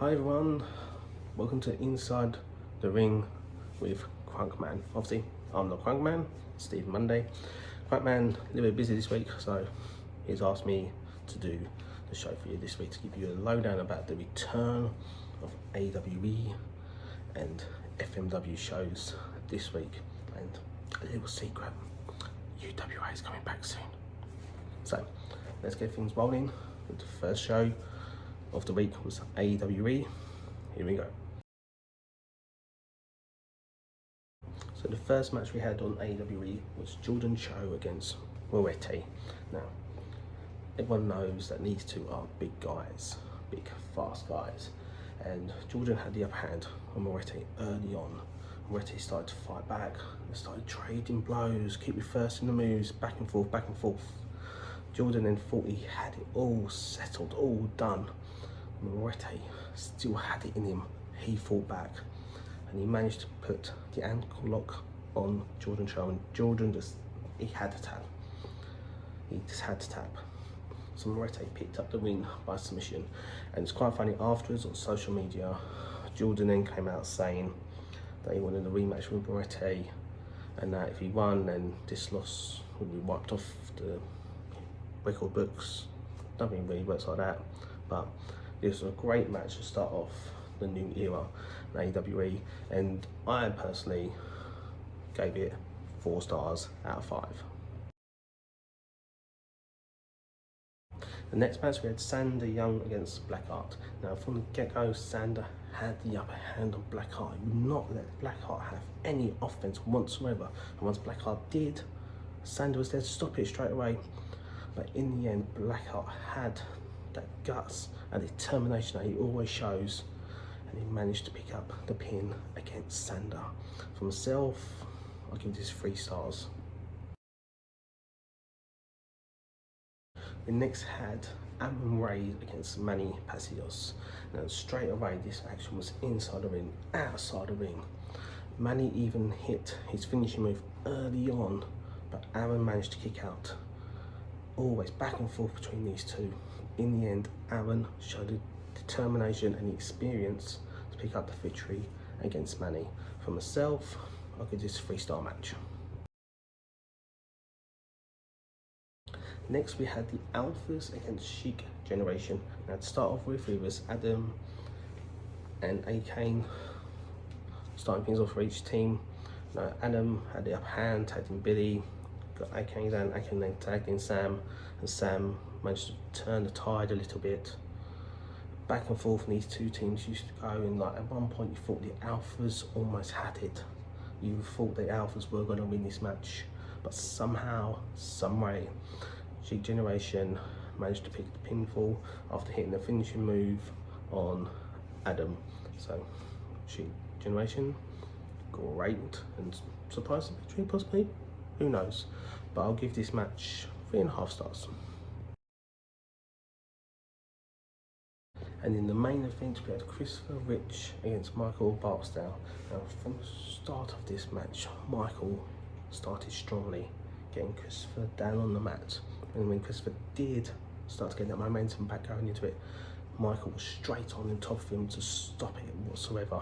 Hi everyone, welcome to Inside the Ring with Crunkman. Obviously, I'm not Crunkman, Steve Monday. Crunkman a little bit busy this week, so he's asked me to do the show for you this week to give you a lowdown about the return of AWE and FMW shows this week. And a little secret, UWA is coming back soon. So let's get things rolling. The first show of the week was AWE. Here we go. So the first match we had on AWE was Jordan Cho against Moretti. Now, everyone knows that these two are big guys, big fast guys, and Jordan had the upper hand on Moretti early on. Moretti started to fight back, they started trading blows, keep reversing the moves, back and forth, back and forth. Jordan then thought he had it all settled, all done. Moretti still had it in him. He fought back and he managed to put the ankle lock on Jordan Cho, and Jordan he had to tap. He just had to tap. So Moretti picked up the win by submission, and it's quite funny, afterwards on social media, Jordan then came out saying that he wanted a rematch with Moretti, and that if he won, then this loss would be wiped off the record books. Nothing really works like that, but this was a great match to start off the new era in AWE, and I personally gave it 4 stars out of 5. The next match we had Sander Young against Blackheart. Now from the get-go, Sander had the upper hand on Blackheart. He would not let Blackheart have any offense whatsoever, and once Blackheart did, Sander was there to stop it straight away. But in the end, Blackheart had that guts and determination that he always shows, and he managed to pick up the pin against Sander. For myself, I'll give this 3 stars. We next had Aaron Ray against Manny Pasillos. Now straight away, this action was inside the ring, outside the ring. Manny even hit his finishing move early on, but Aaron managed to kick out. Always back and forth between these two. In the end, Aaron showed the determination and the experience to pick up the victory against Manny. For myself, I'll give this a 3-star match. Next we had the Alphas against Chic Generation. Now to start off with, it was Adam and Kane starting things off for each team. Now Adam had the upper hand, tagged in Billy, got Kane down, Kane then tagged in Sam, and Sam managed to turn the tide a little bit. Back and forth, and these two teams used to go, and like at one point you thought the Alphas almost had it. You thought the Alphas were going to win this match, but somehow, some way, Chic Generation managed to pick the pinfall after hitting the finishing move on Adam. So Chic Generation, great, and surprising victory possibly, who knows, but I'll give this match 3.5 stars. And in the main event, we had Christopher Rich against Michael Barksdale. Now from the start of this match, Michael started strongly, getting Christopher down on the mat, and when Christopher did start to get that momentum back going into it, Michael was straight on top of him to stop it whatsoever.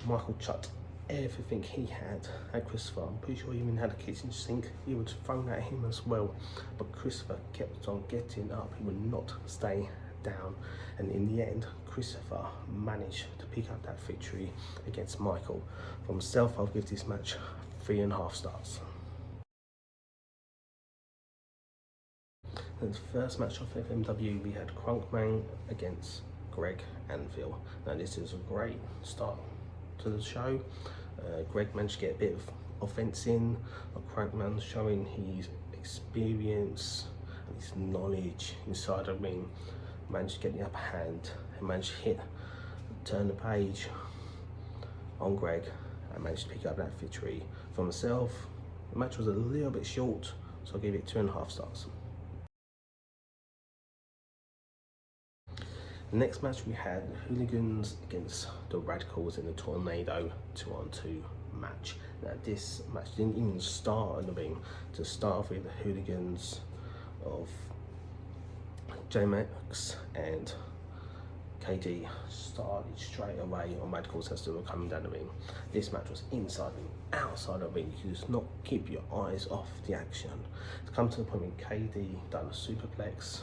Michael chucked everything he had at Christopher. I'm pretty sure he even had a kitchen sink he would throw at him as well, but Christopher kept on getting up. He would not stay down, and in the end, Christopher managed to pick up that victory against Michael. For myself, I'll give this match 3.5 stars. And the first match of FMW, we had Crunkman against Greg Anvil. Now this is a great start to the show. Greg managed to get a bit of offense in, Crunkman showing his experience and his knowledge inside the ring. Managed to get the upper hand and managed to turn the page on Greg and managed to pick up that victory. For myself, the match was a little bit short, so I'll give it 2.5 stars. The next match we had the Hooligans against the Radicals in the Tornado 2-on-2 match. Now this match didn't even start in the ring. To start off with, the Hooligans of J-Max and KD started straight away on Radicals as they were coming down the ring. This match was inside the ring, outside the ring. You could just not keep your eyes off the action. To come to the point when KD done a superplex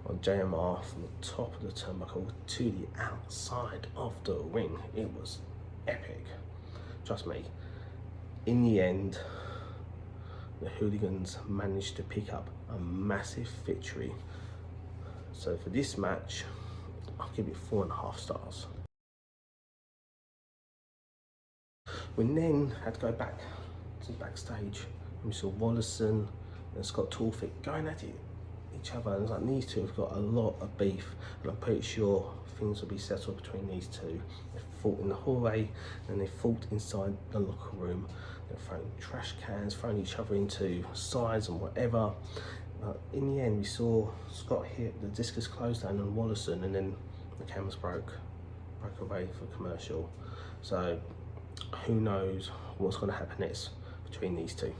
on JMR from the top of the turnbuckle to the outside of the ring. It was epic. Trust me. In the end, the Hooligans managed to pick up a massive victory. So for this match, I'll give it 4.5 stars. We then had to go back to Backstage. We saw Wallison and Scott Tallfit going at each other, and it was like these two have got a lot of beef, and I'm pretty sure things will be settled between these two. They fought in the hallway and they fought inside the locker room. They're throwing trash cans, throwing each other into sides and whatever. In the end, we saw Scott hit the discus clothesline on Wallison, and then the cameras broke away for commercial. So who knows what's going to happen next between these two.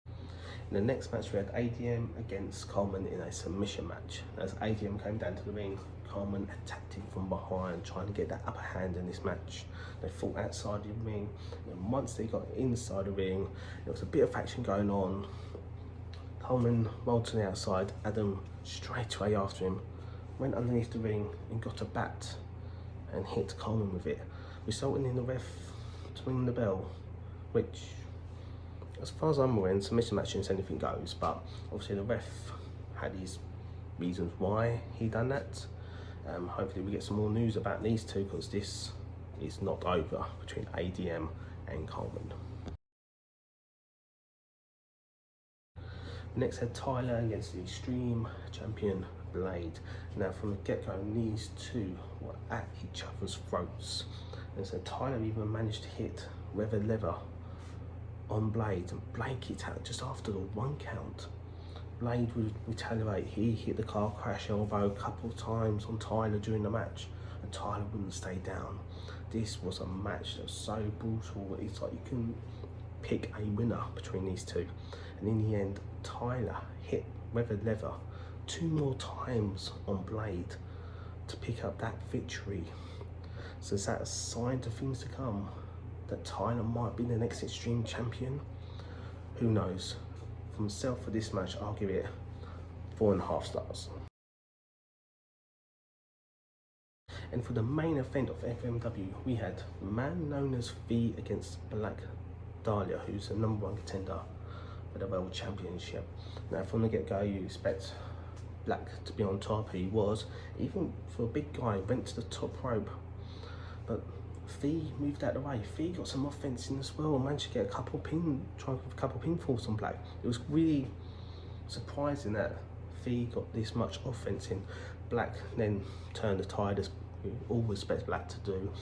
In the next match, we had ADM against Coleman in a submission match. As ADM came down to the ring, Coleman attacked him from behind, trying to get that upper hand in this match. They fought outside the ring, and once they got inside the ring, there was a bit of action going on. Coleman rolled to the outside, Adam straight away after him, went underneath the ring and got a bat and hit Coleman with it, resulting in the ref to ring the bell, which, as far as I'm aware, in submission matches anything goes, but obviously the ref had his reasons why he done that. Hopefully we get some more news about these two, because this is not over between ADM and Coleman. Next had Tyler against the Extreme Champion Blade. Now from the get-go, these two were at each other's throats, and so Tyler even managed to hit Reverend Leather on Blade, and Blade kicked out just after the 1 count. Blade would retaliate. He hit the car crash elbow a couple of times on Tyler during the match, and Tyler wouldn't stay down. This was a match that was so brutal. It's like you couldn't pick a winner between these two. And in the end, Tyler hit Reverend Leather 2 more times on Blade to pick up that victory. So is that a sign to things to come, that Tyler might be the next Extreme Champion? Who knows? For myself, for this match, I'll give it 4.5 stars. And for the main event of FMW, we had the man known as V against Black Dahlia, who's the #1 contender for the World Championship. Now from the get-go, you expect Black to be on top. He was, even for a big guy, went to the top rope, but V moved out of the way. V got some offense in as well, managed to get a couple pinfalls on Black. It was really surprising that V got this much offense in. Black then turned the tide, as we always expect Black to do.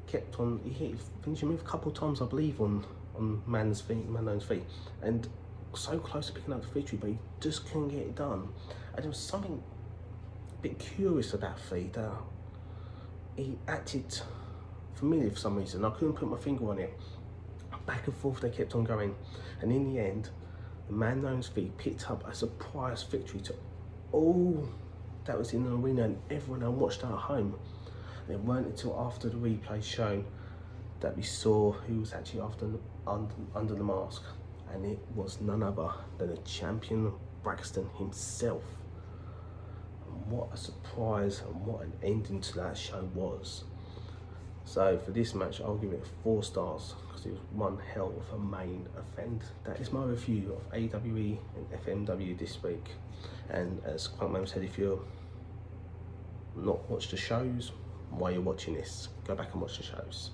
Kept on, he hit finishing move a couple of times, I believe, on Man's feet, and so close to picking up the victory, but he just couldn't get it done. And there was something a bit curious about V, that he acted familiar for some reason. I couldn't put my finger on it. Back and forth they kept on going, and in the end, the man known as V picked up a surprise victory to all that was in the arena and everyone that watched at home. And it weren't until after the replay shown that we saw who was actually under the mask, and it was none other than the champion Braxton himself. And what a surprise and what an ending to that show was. So for this match, I'll give it 4 stars, because it was one hell of a main event. That is my review of AWE and FMW this week. And as Crunkman said, if you're not watched the shows while you're watching this, go back and watch the shows.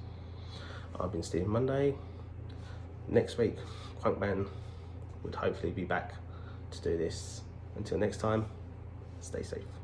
I've been Stephen Monday. Next week, Crunkman would hopefully be back to do this. Until next time, stay safe.